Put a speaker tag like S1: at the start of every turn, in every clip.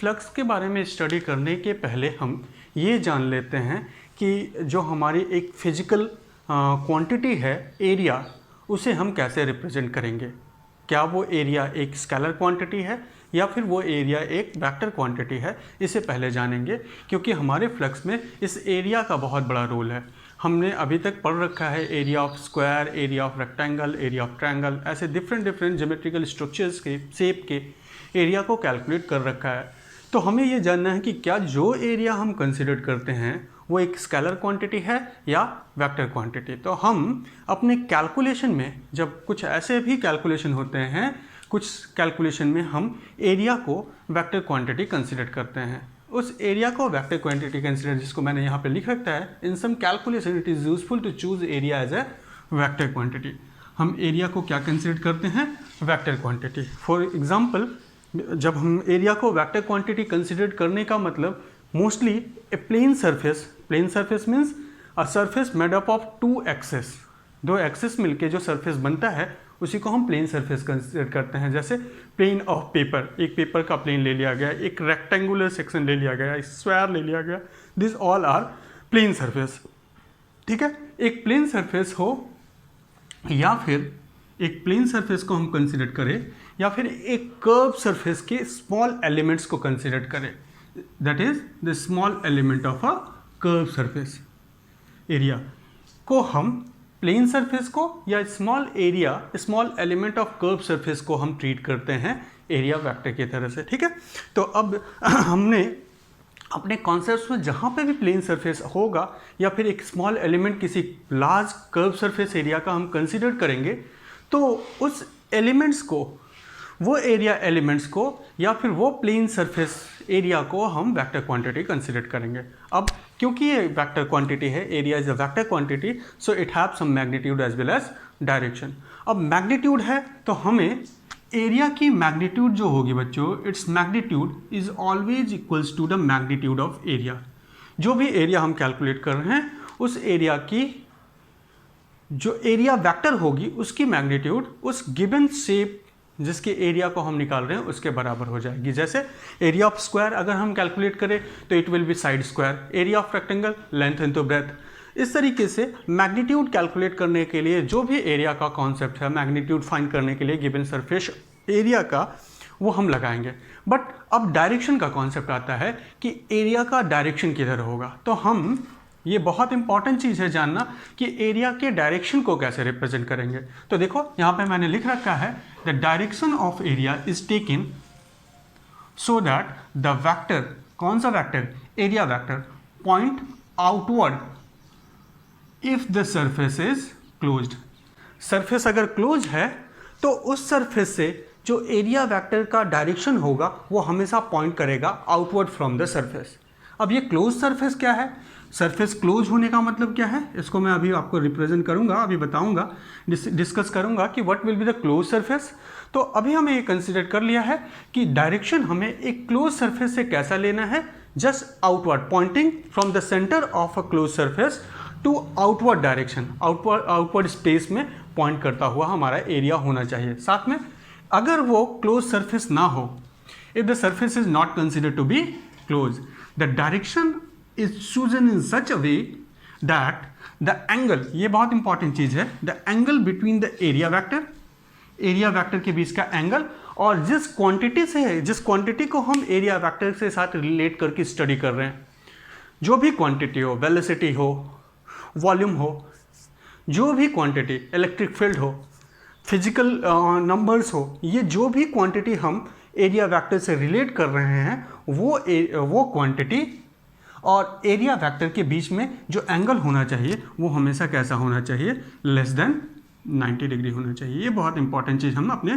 S1: Flux के बारे में स्टडी करने के पहले हम ये जान लेते हैं कि जो हमारी एक फिजिकल क्वांटिटी है एरिया, उसे हम कैसे रिप्रेजेंट करेंगे। क्या वो एरिया एक स्केलर क्वांटिटी है या फिर वो एरिया एक वेक्टर क्वांटिटी है, इसे पहले जानेंगे, क्योंकि हमारे फ्लक्स में इस एरिया का बहुत बड़ा रोल है। हमने अभी तक पढ़ रखा है area of square, area of rectangle, area of triangle, ऐसे डिफरेंट ज्योमेट्रिकल स्ट्रक्चर्स के शेप के एरिया को कैलकुलेट कर रखा है। तो हमें ये जानना है कि क्या जो एरिया हम कंसिडर करते हैं वो एक स्केलर क्वांटिटी है या वेक्टर क्वांटिटी। तो हम अपने कैलकुलेशन में जब कुछ ऐसे भी कैलकुलेशन होते हैं, कुछ कैलकुलेशन में हम एरिया को वेक्टर क्वांटिटी कंसिडर करते हैं। उस एरिया को वेक्टर क्वांटिटी कंसिडर, जिसको मैंने यहाँ पे लिख रखा है, in some calculation it is useful to choose area as a vector quantity. हम एरिया को क्या कंसिडर करते हैं? Vector quantity. फॉर एग्जाम्पल, जब हम एरिया को वेक्टर क्वांटिटी कंसिडर करने का मतलब mostly a plane surface means a surface made up of two axes, दो एक्सेस मिलके जो सरफेस बनता है उसी को हम प्लेन सरफेस कंसिडर करते हैं। जैसे प्लेन ऑफ पेपर, एक पेपर का प्लेन ले लिया गया, एक रेक्टेंगुलर सेक्शन ले लिया गया, एक स्क्वायर ले लिया गया, this all are plane surface. ठीक है, एक प्लेन सरफेस हो या फिर एक प्लेन सरफेस को हम कंसिडर करें या फिर एक कर्व सरफेस के स्मॉल एलिमेंट्स को कंसिडर करें, that is the small element of a curve surface. Area को हम प्लेन सरफेस को या small element of curve surface को हम ट्रीट करते हैं एरिया वेक्टर की तरह से। ठीक है, तो अब हमने अपने कॉन्सेप्ट्स में जहाँ पे भी प्लेन सरफेस होगा या फिर एक स्मॉल एलिमेंट किसी लार्ज कर्व सरफेस एरिया का हम कंसिडर करेंगे, तो उस एलिमेंट्स को, वो एरिया एलिमेंट्स को या फिर वो प्लेन सरफेस एरिया को हम वेक्टर क्वांटिटी कंसिडर करेंगे। अब क्योंकि ये वेक्टर क्वांटिटी है, area is a vector quantity, so it have some magnitude as well as direction. अब मैग्नीट्यूड है तो हमें एरिया की मैग्नीट्यूड जो होगी बच्चों, it's magnitude is always equals to the magnitude of area. जो भी एरिया हम कैलकुलेट कर रहे हैं उस एरिया की जो एरिया वेक्टर होगी उसकी मैग्नीट्यूड उस गिवन शेप जिसके एरिया को हम निकाल रहे हैं उसके बराबर हो जाएगी। जैसे एरिया ऑफ स्क्वायर अगर हम कैलकुलेट करें तो it will B side square, area of rectangle length into breadth. इस तरीके से मैग्नीट्यूड कैलकुलेट करने के लिए जो भी एरिया का कॉन्सेप्ट है, मैग्नीट्यूड फाइंड करने के लिए गिवन सरफेस एरिया का, वो हम लगाएंगे। बट अब डायरेक्शन का कॉन्सेप्ट आता है कि एरिया का डायरेक्शन किधर होगा। तो हम, ये बहुत इंपॉर्टेंट चीज़ है जानना कि एरिया के डायरेक्शन को कैसे रिप्रेजेंट करेंगे। तो देखो यहाँ पे मैंने लिख रखा है the direction of area is taken so that the vector, कौन सा vector? Area vector, point outward if the surface is closed. Surface अगर क्लोज है तो उस सरफेस से जो एरिया वेक्टर का डायरेक्शन होगा वो हमेशा पॉइंट करेगा आउटवर्ड फ्रॉम द सरफेस। अब ये क्लोज सरफेस क्या है? सरफेस क्लोज होने का मतलब क्या है, इसको मैं अभी आपको रिप्रेजेंट करूंगा, अभी बताऊंगा, डिस्कस करूंगा कि what will be the close surface. तो अभी हमें ये कंसिडर कर लिया है कि डायरेक्शन हमें एक क्लोज सरफेस से कैसा लेना है, just outward, pointing from the centre of a close surface to outward direction, outward space में पॉइंट करता हुआ हमारा एरिया होना चाहिए। साथ में अगर वो क्लोज सरफेस ना हो, if the surface is not considered to be close, the direction is chosen in such a way that the angle, ये बहुत इंपॉर्टेंट चीज है, the angle between the area vector के बीच का एंगल और जिस क्वांटिटी से है, जिस क्वांटिटी को हम एरिया वेक्टर के साथ रिलेट करके स्टडी कर रहे हैं, जो भी क्वांटिटी हो, वेलोसिटी हो, वॉल्यूम हो, जो भी क्वांटिटी, इलेक्ट्रिक फील्ड हो, फिजिकल नंबर्स हो, ये जो भी क्वांटिटी हम एरिया वेक्टर से रिलेट कर रहे हैं वो क्वांटिटी और एरिया वेक्टर के बीच में जो एंगल होना चाहिए वो हमेशा कैसा होना चाहिए? लेस देन 90 डिग्री होना चाहिए। ये बहुत इंपॉर्टेंट चीज़ हम अपने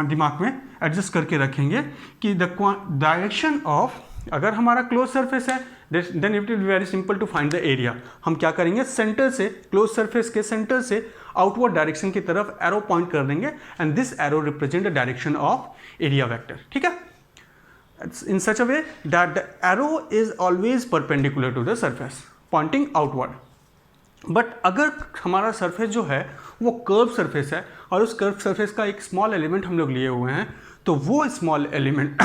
S1: दिमाग में एडजस्ट करके रखेंगे कि द डायरेक्शन ऑफ, अगर हमारा क्लोज सरफेस है then it will be very simple to find the area. हम क्या करेंगे, सेंटर से, क्लोज सरफेस के सेंटर से आउटवर्ड डायरेक्शन की तरफ एरो पॉइंट कर देंगे and this arrow represent the direction of area vector. ठीक है, in such a way that the arrow is always perpendicular to the surface pointing outward। But अगर हमारा सरफेस जो है वो कर्व सरफेस है और उस कर्व सरफेस का एक स्मॉल एलिमेंट हम लोग लिए हुए हैं, तो वो स्मॉल एलिमेंट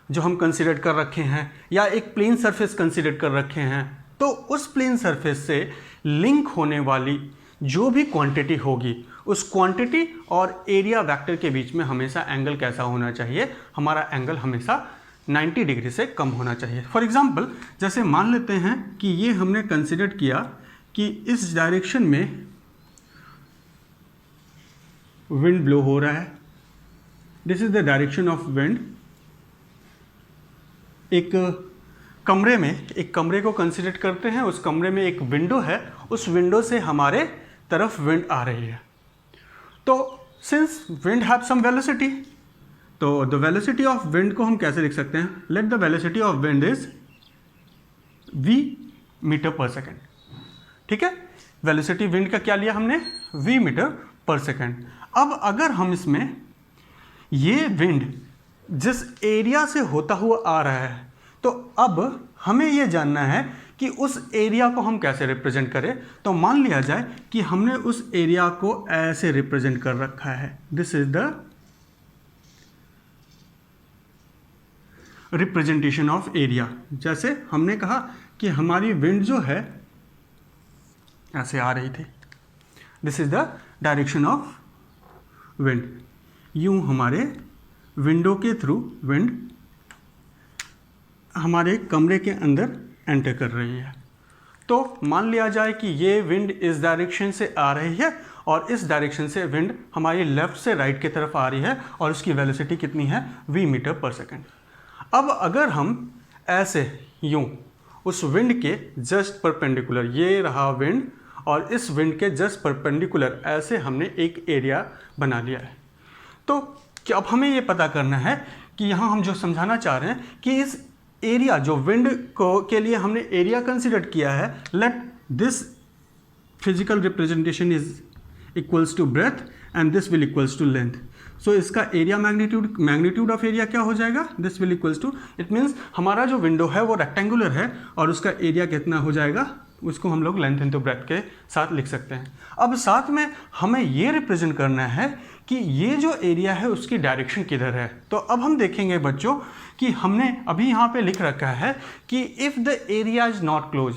S1: जो हम कंसिडर कर रखे हैं या एक प्लेन सरफेस कंसिडर कर रखे हैं, तो उस प्लेन सरफेस से लिंक होने वाली जो भी क्वांटिटी होगी उस क्वांटिटी और एरिया वेक्टर के बीच में हमेशा एंगल कैसा होना चाहिए, हमारा एंगल हमेशा 90 डिग्री से कम होना चाहिए। फॉर एग्जांपल जैसे मान लेते हैं कि ये हमने कंसिडर किया कि इस डायरेक्शन में विंड ब्लो हो रहा है, this is the direction of wind. एक कमरे को कंसिडर करते हैं, उस कमरे में एक विंडो है, उस विंडो से हमारे तरफ विंड आ रही है। तो since wind have some velocity, तो द वेलोसिटी ऑफ विंड को हम कैसे लिख सकते हैं, let the velocity of wind is v metre per second. ठीक है, वेलोसिटी विंड का क्या लिया हमने, v मीटर पर सेकेंड। अब अगर हम इसमें ये विंड जिस एरिया से होता हुआ आ रहा है, तो अब हमें ये जानना है कि उस एरिया को हम कैसे रिप्रेजेंट करें। तो मान लिया जाए कि हमने उस एरिया को ऐसे रिप्रेजेंट कर रखा है, this is the representation of area. जैसे हमने कहा कि हमारी विंड जो है ऐसे आ रही थी, this is the direction of wind. यूं हमारे विंडो के थ्रू विंड हमारे कमरे के अंदर एंटर कर रही है। तो मान लिया जाए कि ये विंड इस डायरेक्शन से आ रही है और इस डायरेक्शन से विंड हमारी लेफ्ट से राइट की तरफ आ रही है और उसकी वेलोसिटी कितनी है, v मीटर पर सेकेंड। अब अगर हम ऐसे यूं उस विंड के जस्ट परपेंडिकुलर, ये रहा विंड और इस विंड के जस्ट परपेंडिकुलर ऐसे हमने एक एरिया बना लिया है। तो कि अब हमें ये पता करना है कि यहाँ हम जो समझाना चाह रहे हैं कि इस एरिया जो विंड को के लिए हमने एरिया कंसिडर किया है, let this physical representation is equals to breadth and this will equals to length. So इसका एरिया मैग्नीट्यूड ऑफ एरिया क्या हो जाएगा, this will equals to, it means हमारा जो विंडो है वो रेक्टेंगुलर है और उसका एरिया कितना हो जाएगा, उसको हम लोग लेंथ इनटू ब्रेथ के साथ लिख सकते हैं। अब साथ में हमें ये रिप्रेजेंट करना है कि ये जो एरिया है उसकी डायरेक्शन किधर है। तो अब हम देखेंगे बच्चों कि हमने अभी यहाँ पे लिख रखा है कि if the area is not close,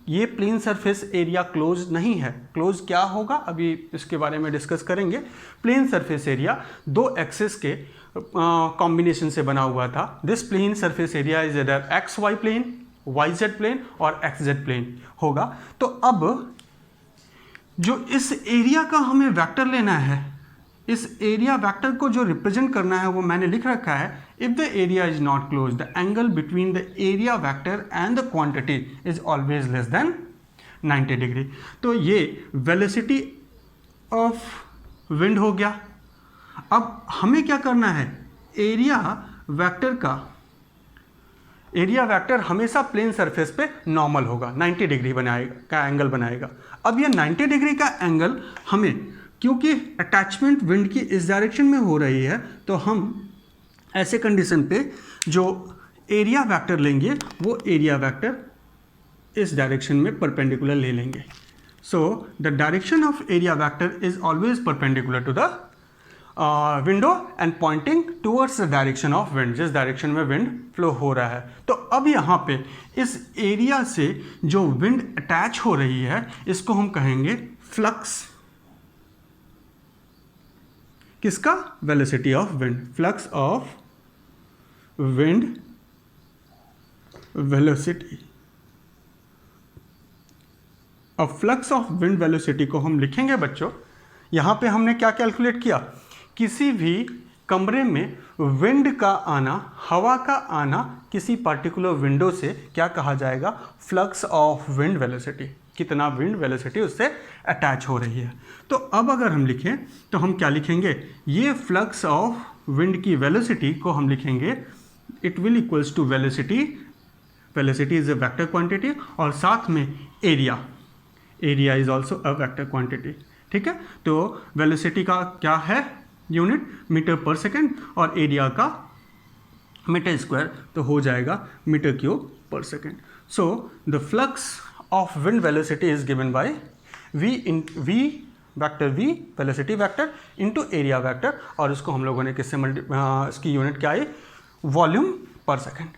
S1: ये प्लेन सरफेस एरिया क्लोज नहीं है। क्लोज क्या होगा अभी इसके बारे में डिस्कस करेंगे। प्लेन सरफेस एरिया दो एक्सिस के कॉम्बिनेशन से बना हुआ था। This plane surface area is इधर X Y plane, Y Z plane और एक्स जेड प्लेन होगा। तो अब जो इस एरिया का हमें वेक्टर लेना है, इस एरिया वेक्टर को जो रिप्रेजेंट करना है वो मैंने लिख रखा है, if the area is not close the angle between the area vector and the quantity is always less than 90 degree. तो ये वेलोसिटी ऑफ विंड हो गया। अब हमें क्या करना है, एरिया वेक्टर हमेशा प्लेन सरफेस पे नॉर्मल होगा, 90 डिग्री का एंगल बनाएगा। अब ये 90 डिग्री का एंगल हमें, क्योंकि अटैचमेंट विंड की इस डायरेक्शन में हो रही है, तो हम ऐसे कंडीशन पे जो एरिया वेक्टर लेंगे वो एरिया वेक्टर इस डायरेक्शन में परपेंडिकुलर ले लेंगे। So the direction of area vector is always perpendicular to the window and pointing towards the direction of wind, जिस डायरेक्शन में विंड फ्लो हो रहा है। तो अब यहाँ पे इस एरिया से जो विंड अटैच हो रही है इसको हम कहेंगे फ्लक्स। किसका, velocity of wind, flux of wind velocity. अब फ्लक्स ऑफ विंड वेलोसिटी को हम लिखेंगे बच्चों, यहाँ पे हमने क्या कैलकुलेट किया, किसी भी कमरे में विंड का आना, हवा का आना किसी पर्टिकुलर विंडो से क्या कहा जाएगा, फ्लक्स ऑफ विंड वेलोसिटी। कितना विंड वेलोसिटी उससे अटैच हो रही है। तो अब अगर हम लिखें तो हम क्या लिखेंगे, ये फ्लक्स ऑफ विंड की वेलोसिटी को हम लिखेंगे it will equals to velocity is a vector quantity और साथ में area is also a vector quantity. ठीक है, तो वेलोसिटी का क्या है यूनिट, मीटर पर सेकेंड, और एरिया का मीटर स्क्वायर, तो हो जाएगा metre cube per second. So the flux of wind velocity is given by v velocity vector into area vector, और इसको हम लोगों ने किससे इसकी यूनिट क्या आई, वॉल्यूम पर सेकेंड।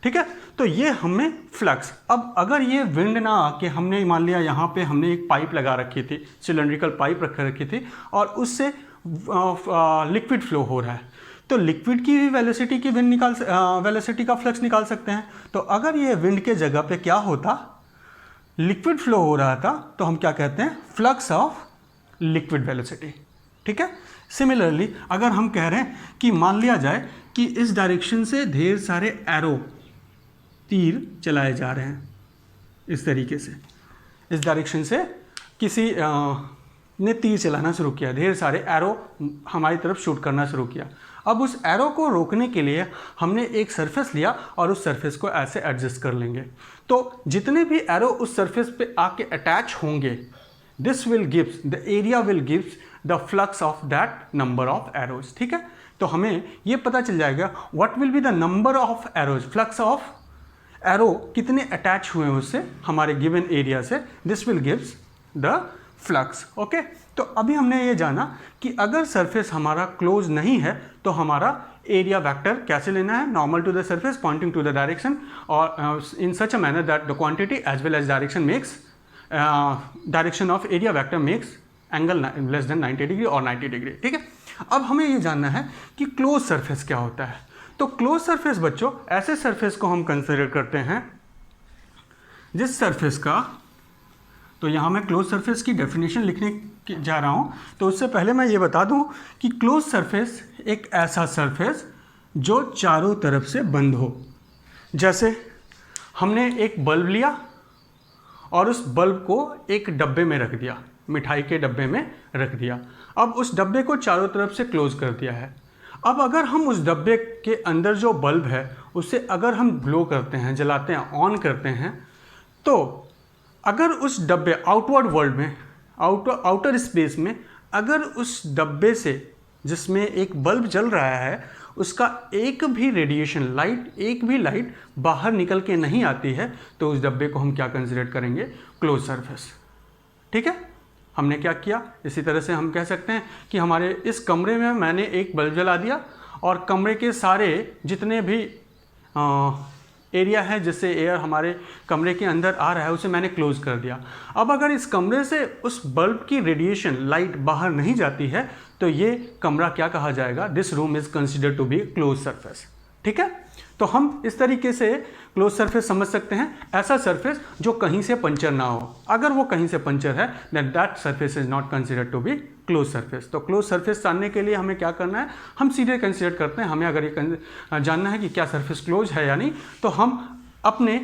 S1: ठीक है, तो ये हमें फ्लक्स। अब अगर ये विंड ना आके हमने मान लिया यहाँ पे हमने एक पाइप लगा रखी थी, सिलेंड्रिकल पाइप रख रखी थी और उससे लिक्विड फ्लो हो रहा है, तो लिक्विड की भी वेलोसिटी की वेलोसिटी का फ्लक्स निकाल सकते हैं। तो अगर ये विंड के जगह पे क्या होता, लिक्विड फ्लो हो रहा था, तो हम क्या कहते हैं, फ्लक्स ऑफ लिक्विड वेलोसिटी। ठीक है, सिमिलरली अगर हम कह रहे हैं कि मान लिया जाए कि इस डायरेक्शन से ढेर सारे एरो, तीर चलाए जा रहे हैं, इस तरीके से इस डायरेक्शन से किसी ने तीर चलाना शुरू किया, ढेर सारे एरो हमारी तरफ शूट करना शुरू किया। अब उस एरो को रोकने के लिए हमने एक सरफेस लिया और उस सरफेस को ऐसे एडजस्ट कर लेंगे, तो जितने भी एरो उस सरफेस पे आके अटैच होंगे, this will gives the area will gives the flux of that number of arrows. ठीक है, तो हमें ये पता चल जाएगा what will be the number of arrows, flux of arrow कितने अटैच हुए हैं उससे हमारे गिवन एरिया से, this will gives the flux. Okay, तो अभी हमने ये जाना कि अगर सरफेस हमारा क्लोज नहीं है तो हमारा एरिया वेक्टर कैसे लेना है, normal to the surface pointing to the direction और in such a manner that the quantity as well as direction makes direction of area vector makes angle less than 90 degree और 90 degree. ठीक है, अब हमें ये जानना है कि क्लोज सरफेस क्या होता है। तो क्लोज सरफेस बच्चों ऐसे सरफेस को हम कंसिडर करते हैं जिस सरफेस का, तो यहाँ मैं क्लोज सरफेस की डेफिनेशन लिखने जा रहा हूँ, तो उससे पहले मैं ये बता दूँ कि क्लोज सरफेस एक ऐसा सरफेस जो चारों तरफ से बंद हो। जैसे हमने एक बल्ब लिया और उस बल्ब को एक डब्बे में रख दिया, मिठाई के डब्बे में रख दिया, अब उस डब्बे को चारों तरफ से क्लोज कर दिया है। अब अगर हम उस डब्बे के अंदर जो बल्ब है उसे अगर हम ब्लो करते हैं, जलाते हैं, ऑन करते हैं, तो अगर उस डब्बे आउटवर्ड वर्ल्ड में, आउटर स्पेस में, अगर उस डब्बे से जिसमें एक बल्ब जल रहा है उसका एक भी रेडिएशन लाइट, एक भी लाइट बाहर निकल के नहीं आती है, तो उस डब्बे को हम क्या कंसिडर करेंगे, क्लोज सरफेस। ठीक है, हमने क्या किया, इसी तरह से हम कह सकते हैं कि हमारे इस कमरे में मैंने एक बल्ब जला दिया और कमरे के सारे जितने भी एरिया है जिससे एयर हमारे कमरे के अंदर आ रहा है उसे मैंने क्लोज कर दिया। अब अगर इस कमरे से उस बल्ब की रेडिएशन लाइट बाहर नहीं जाती है तो ये कमरा क्या कहा जाएगा, this room is considered to be close surface. ठीक है, तो हम इस तरीके से क्लोज सरफेस समझ सकते हैं, ऐसा सरफेस जो कहीं से पंचर ना हो। अगर वो कहीं से पंचर है then that surface is not considered to be close surface. तो क्लोज सरफेस जानने के लिए हमें क्या करना है, हम सीधे कंसिडर करते हैं, हमें अगर ये जानना है कि क्या सरफेस क्लोज है या नहीं, तो हम अपने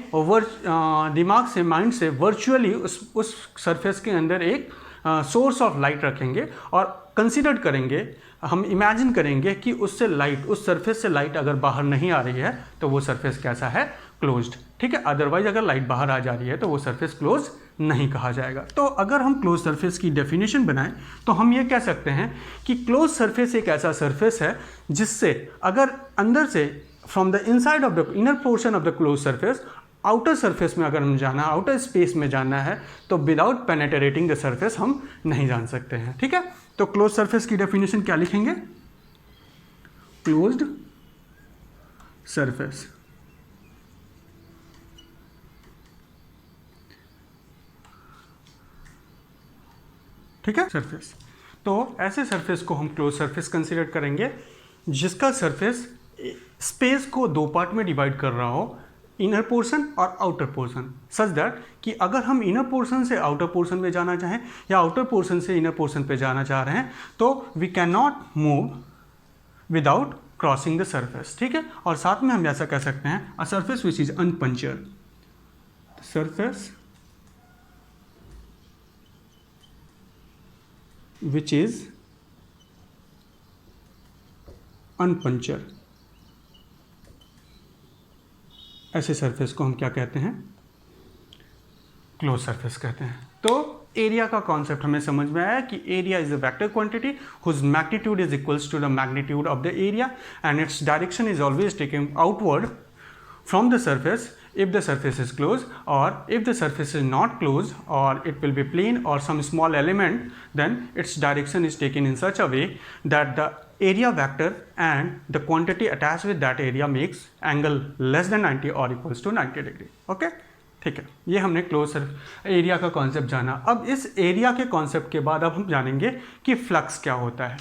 S1: दिमाग से, माइंड से वर्चुअली उस सरफेस के अंदर एक सोर्स ऑफ लाइट रखेंगे और कंसिडर करेंगे, हम इमेजिन करेंगे कि उससे लाइट, उस सरफेस से लाइट अगर बाहर नहीं आ रही है तो वो सरफेस कैसा है, क्लोज्ड। ठीक है, अदरवाइज अगर लाइट बाहर आ जा रही है तो वो सरफेस क्लोज नहीं कहा जाएगा। तो अगर हम क्लोज सरफेस की डेफिनेशन बनाएं तो हम ये कह सकते हैं कि क्लोज सरफेस एक ऐसा सरफेस है जिससे अगर अंदर से, from the inside of the inner portion of the close surface, outer surface में अगर हम जाना, आउटर स्पेस में जाना है तो विदाउट पेनेट्रेटिंग द सरफेस हम नहीं जान सकते हैं। ठीक है, तो क्लोज सरफेस की डेफिनेशन क्या लिखेंगे, क्लोज्ड सरफेस। ठीक है, सरफेस, तो ऐसे सरफेस को हम क्लोज सरफेस कंसीडर करेंगे जिसका सरफेस स्पेस को दो पार्ट में डिवाइड कर रहा हो, इनर पोर्शन और आउटर पोर्शन, सच दैट कि अगर हम इनर पोर्शन से आउटर पोर्शन में जाना चाहें या आउटर पोर्शन से इनर पोर्शन पे जाना चाह रहे हैं तो we cannot move without crossing the surface. ठीक है, और साथ में हम ऐसा कह सकते हैं a surface which is unpunctured, surface which is unpunctured, ऐसे सरफेस को हम क्या कहते हैं, क्लोज सरफेस कहते हैं। तो एरिया का कॉन्सेप्ट हमें समझ में आया कि area is a vector quantity whose magnitude is equals to the magnitude of the area and its direction is always taken outward from the surface if the surface is closed, or if the surface is not closed, or it will be plane or some small element, then its direction is taken in such a way that the area vector and the quantity attached with that area makes angle less than 90 or equals to 90 degree. Okay, ठीक है, ये हमने close area का concept जाना। अब इस area के concept के बाद अब हम जानेंगे कि फ्लक्स क्या होता है।